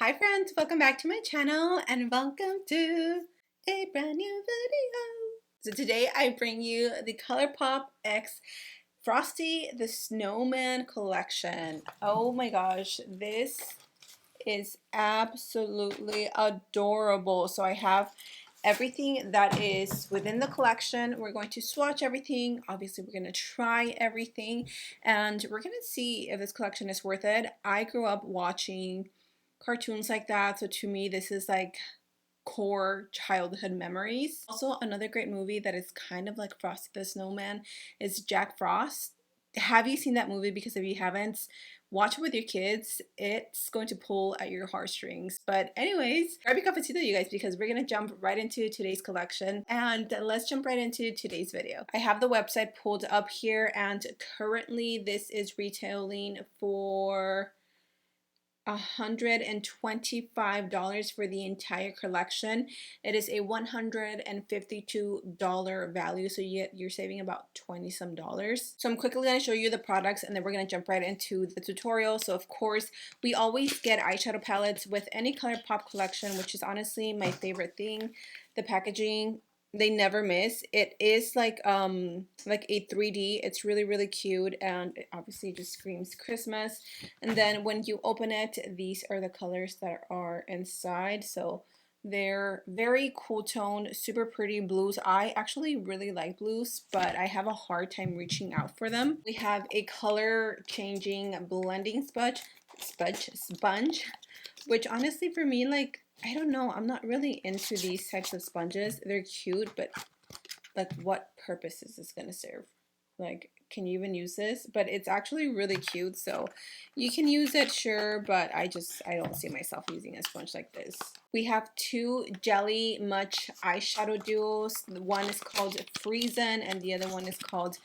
Hi friends, welcome back to my channel and welcome to a brand new video. So today I bring you the Colourpop X Frosty the Snowman Collection. Oh my gosh, this is absolutely adorable. So I have everything that is within the collection. We're going to swatch everything. Obviously, we're going to try everything and we're going to see if this collection is worth it. I grew up watching cartoons like that, so to me this is like core childhood memories. Also, another great movie that is kind of like Frosty the Snowman is Jack Frost. Have you seen that movie? Because if you haven't, watch it with your kids. It's going to pull at your heartstrings. But anyways, grab your cup of tea, you guys, because we're gonna jump right into today's collection, and let's jump right into today's video. I have the website pulled up here, and currently this is retailing for $125 for the entire collection. It is a $152 value, so you're saving about 20 some dollars. So I'm quickly going to show you the products and then we're going to jump right into the tutorial. So of course, we always get eyeshadow palettes with any Colourpop collection, which is honestly my favorite thing. The packaging, they never miss. It is like a 3D. It's really cute, and it obviously just screams Christmas. And then when you open it, these are the colors that are inside. So they're very cool tone, super pretty blues. I actually really like blues, but I have a hard time reaching out for them. We have a color changing blending sponge, which honestly for me, like, I don't know, I'm not really into these types of sponges. They're cute, but like, what purpose is this gonna serve? Like, can you even use this? But it's actually really cute, so you can use it, sure, but I don't see myself using a sponge like this. We have two Jelly Much eyeshadow duos. One is called Freezin' and the other one is called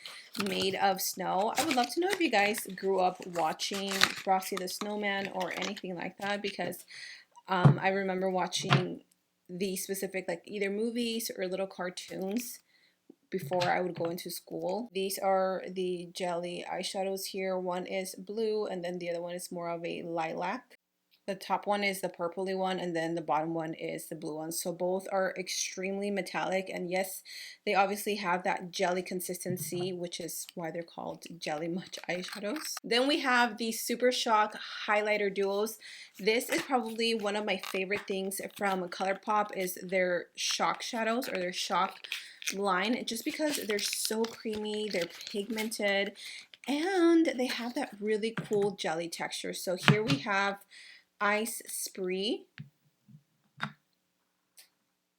Made of Snow. I would love to know if you guys grew up watching Frosty the Snowman or anything like that, because I remember watching these specific, like, either movies or little cartoons before I would go into school. These are the jelly eyeshadows here. One is blue and then the other one is more of a lilac. The top one is the purpley one and then the bottom one is the blue one. So both are extremely metallic, and yes, they obviously have that jelly consistency, which is why they're called Jelly Much eyeshadows. Then we have the Super Shock highlighter duos. This is probably one of my favorite things from Colourpop, is their shock shadows or their shock line, just because they're so creamy, they're pigmented, and they have that really cool jelly texture. So here we have Ice Spree,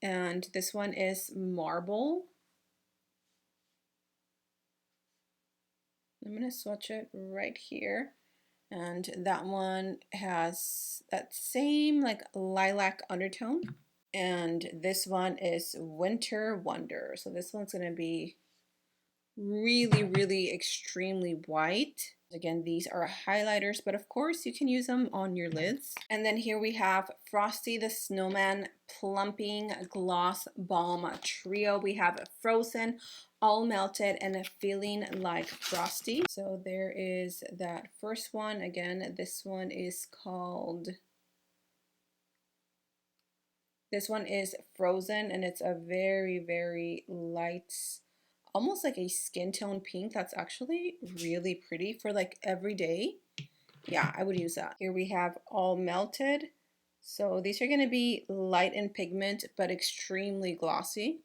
and this one is Marble. I'm gonna swatch it right here, and that one has that same like lilac undertone, and this one is Winter Wonder. So this one's gonna be really extremely white. Again, these are highlighters, but of course you can use them on your lids. And then here we have Frosty the Snowman Plumping Gloss Balm Trio. We have Frozen, All Melted, and Feeling Like Frosty. So there is that first one. Again, this one is Frozen, and it's a very light, almost like a skin tone pink. That's actually really pretty for like every day. Yeah, I would use that. Here we have All Melted. So these are going to be light in pigment but extremely glossy.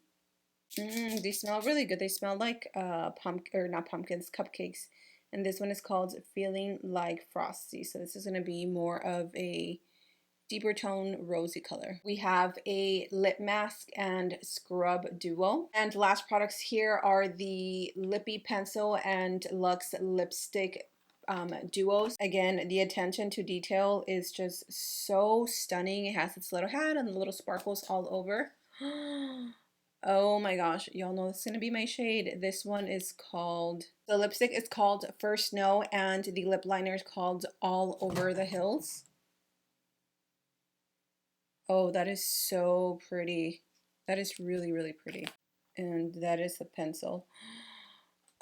They smell really good. They smell like not pumpkins, cupcakes. And this one is called Feeling Like Frosty. So this is going to be more of a deeper tone rosy color. We have a lip mask and scrub duo. And last products here are the Lippy Pencil and Luxe Lipstick duos. Again, the attention to detail is just so stunning. It has its little hat and the little sparkles all over. Oh my gosh, y'all know this is gonna be my shade. This one is called, the lipstick is called First Snow and the lip liner is called All Over the Hills. Oh, that is so pretty. That is really pretty. And that is the pencil.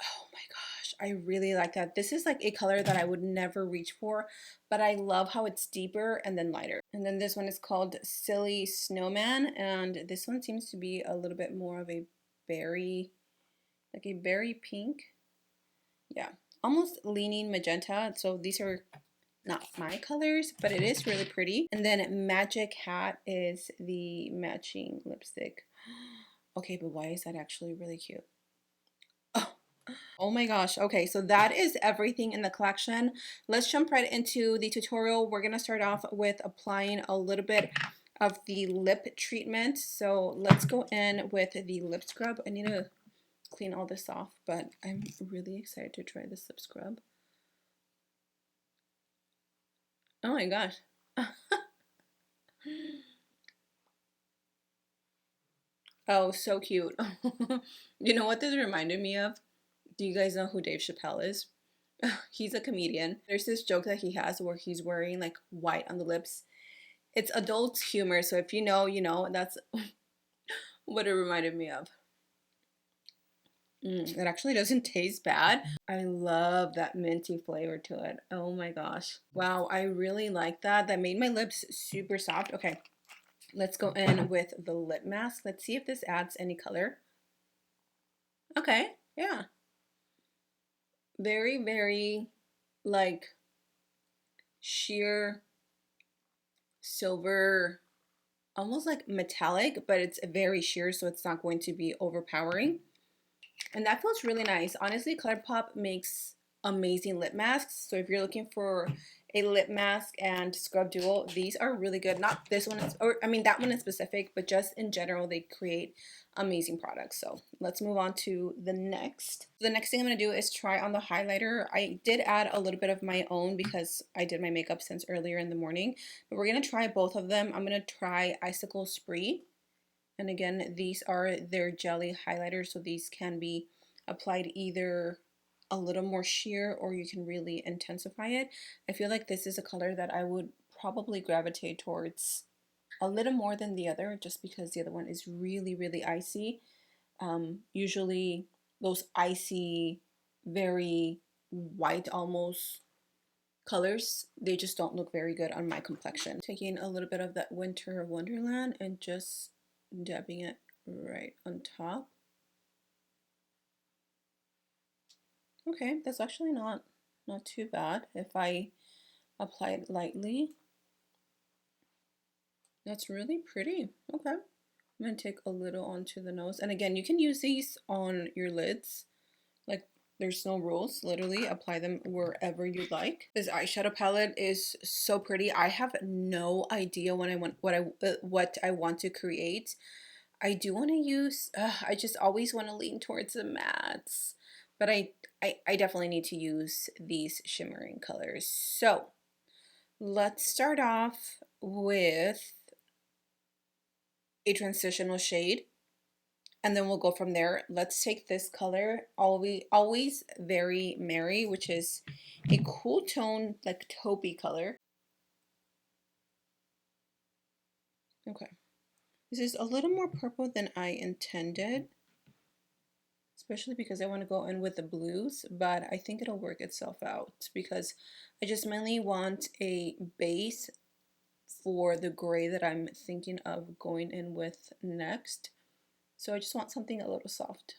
Oh my gosh, I really like that. This is like a color that I would never reach for, but I love how it's deeper and then lighter. And then this one is called Silly Snowman, and this one seems to be a little bit more of a berry, like a berry pink. Yeah, almost leaning magenta. So these are not my colors, but it is really pretty. And then Magic Hat is the matching lipstick. Okay, but why is that actually really cute? Oh my gosh. Okay, so that is everything in the collection. Let's jump right into the tutorial. We're gonna start off with applying a little bit of the lip treatment. So let's go in with the lip scrub. I need to clean all this off, but I'm really excited to try this lip scrub. Oh my gosh. Oh, so cute. You know what this reminded me of? Do you guys know who Dave Chappelle is? He's a comedian. There's this joke that he has where he's wearing like white on the lips. It's adult humor, so if you know, you know. That's what it reminded me of. It actually doesn't taste bad. I love that minty flavor to it. Oh my gosh. Wow, I really like that. That made my lips super soft. Okay, let's go in with the lip mask. Let's see if this adds any color. Okay, yeah. Very, very like sheer silver, almost like metallic, but it's very sheer, so it's not going to be overpowering. And that feels really nice. Honestly, Colourpop makes amazing lip masks. So if you're looking for a lip mask and scrub duo, these are really good. Not this one, or I mean that one in specific, but just in general, they create amazing products. So let's move on to the next. The next thing I'm gonna do is try on the highlighter. I did add a little bit of my own because I did my makeup since earlier in the morning, but we're gonna try both of them. I'm gonna try Icicle Spree. And again, these are their jelly highlighters, so these can be applied either a little more sheer or you can really intensify it. I feel like this is a color that I would probably gravitate towards a little more than the other, just because the other one is really, really icy. Usually those icy, very white almost colors, they just don't look very good on my complexion. Taking a little bit of that Winter Wonderland and just dabbing it right on top. Okay, that's actually not too bad if I apply it lightly. That's really pretty. Okay, I'm gonna take a little onto the nose, and again, you can use these on your lids. Like, there's no rules. Literally apply them wherever you like. This eyeshadow palette is so pretty. I have no idea what I want to create. I do want to use, I just always want to lean towards the mattes, but I definitely need to use these shimmering colors. So let's start off with a transitional shade, and then we'll go from there. Let's take this color, always very merry, which is a cool tone, like taupey color. Okay, this is a little more purple than I intended, especially because I want to go in with the blues, but I think it'll work itself out because I just mainly want a base for the gray that I'm thinking of going in with next. So I just want something a little soft.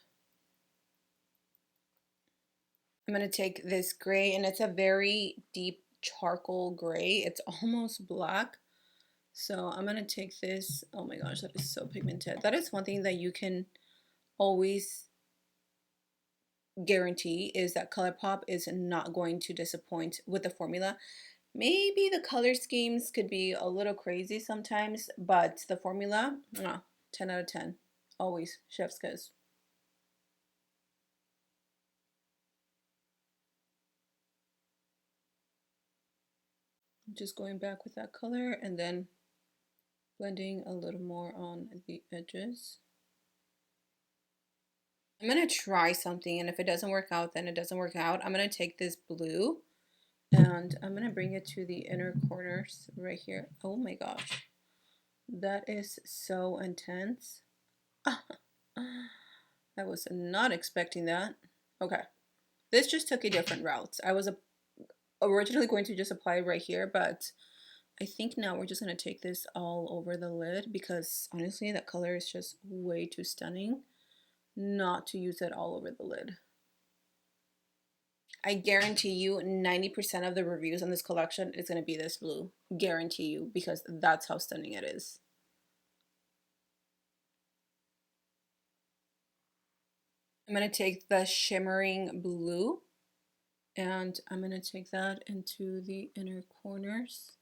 I'm going to take this gray, and it's a very deep charcoal gray. It's almost black. So I'm going to take this. Oh my gosh, that is so pigmented. That is one thing that you can always guarantee, is that Colourpop is not going to disappoint with the formula. Maybe the color schemes could be a little crazy sometimes, but the formula, 10 out of 10. Always, chef's kiss. Just going back with that color and then blending a little more on the edges. I'm gonna try something, and if it doesn't work out, then it doesn't work out. I'm gonna take this blue and I'm gonna bring it to the inner corners right here. Oh my gosh, that is so intense. I was not expecting that. Okay, This just took a different route. I was originally going to just apply right here, but I think now we're just going to take this all over the lid because honestly that color is just way too stunning not to use it all over the lid. I guarantee you 90% of the reviews on this collection is going to be this blue. Guarantee you, because that's how stunning it is. I'm going to take the shimmering blue and I'm going to take that into the inner corners.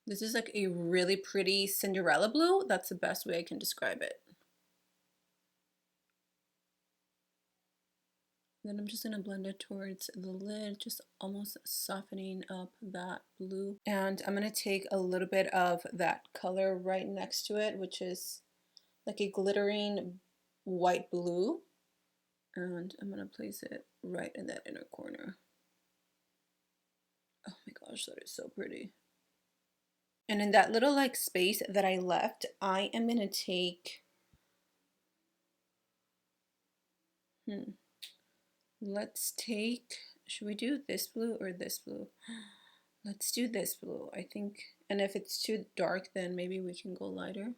This is like a really pretty Cinderella blue. That's the best way I can describe it. Then I'm just going to blend it towards the lid, just almost softening up that blue. And I'm going to take a little bit of that color right next to it, which is like a glittering white blue. And I'm going to place it right in that inner corner. Oh my gosh, that is so pretty. And in that little like space that I left, I am going to take, let's take, should we do this blue or this blue? Let's do this blue, I think. And if it's too dark, then maybe we can go lighter.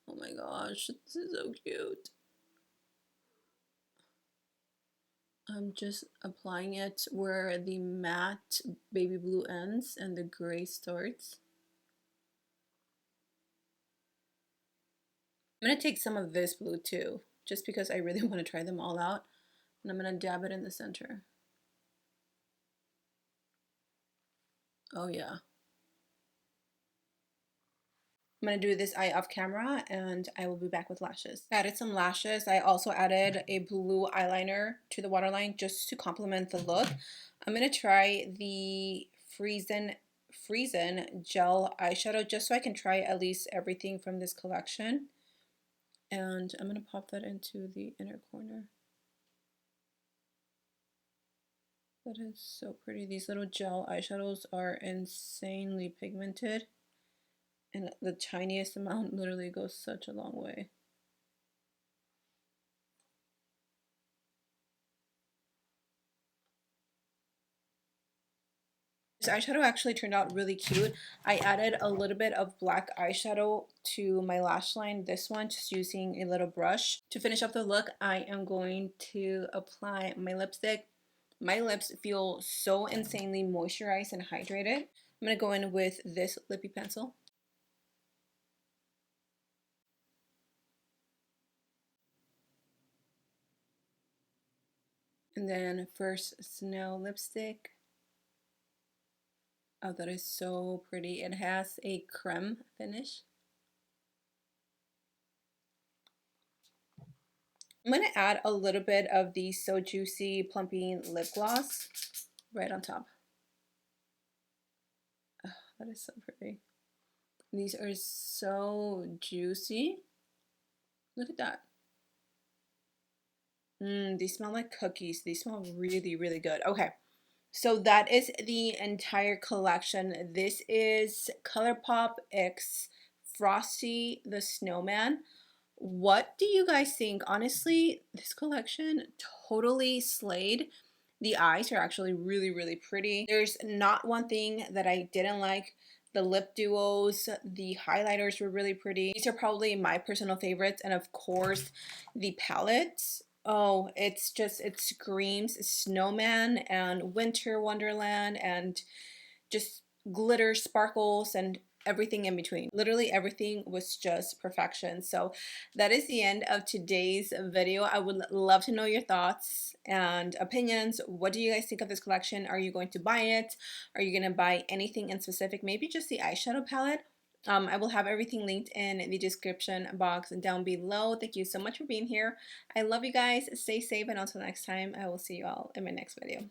Oh my gosh, this is so cute. I'm just applying it where the matte baby blue ends and the gray starts. I'm going to take some of this blue too, just because I really want to try them all out. And I'm going to dab it in the center. Oh yeah. I'm going to do this eye off camera and I will be back with lashes. I added some lashes. I also added a blue eyeliner to the waterline just to complement the look. I'm going to try the Friesen gel eyeshadow just so I can try at least everything from this collection. And I'm going to pop that into the inner corner. That is so pretty. These little gel eyeshadows are insanely pigmented. And the tiniest amount literally goes such a long way. This eyeshadow actually turned out really cute. I added a little bit of black eyeshadow to my lash line, this one, just using a little brush. To finish up the look, I am going to apply my lipstick. My lips feel so insanely moisturized and hydrated. I'm going to go in with this lippy pencil. And then first Snow lipstick. Oh, that is so pretty. It has a creme finish. I'm going to add a little bit of the So Juicy Plumping Lip Gloss right on top. Oh, that is so pretty. These are so juicy. Look at that. They smell like cookies. They smell really, really good. Okay. So that is the entire collection. This is Colourpop X Frosty the Snowman. What do you guys think? Honestly, this collection totally slayed. The eyes are actually really, really pretty. There's not one thing that I didn't like. The lip duos, the highlighters were really pretty. These are probably my personal favorites. And of course, the palettes. Oh, it's just, it screams snowman and winter wonderland and just glitter, sparkles, and everything in between. Literally everything was just perfection. So that is the end of today's video. I would love to know your thoughts and opinions. What do you guys think of this collection? Are you going to buy it? Are you going to buy anything in specific? Maybe just the eyeshadow palette? I will have everything linked in the description box down below. Thank you so much for being here. I love you guys. Stay safe, and until next time, I will see you all in my next video.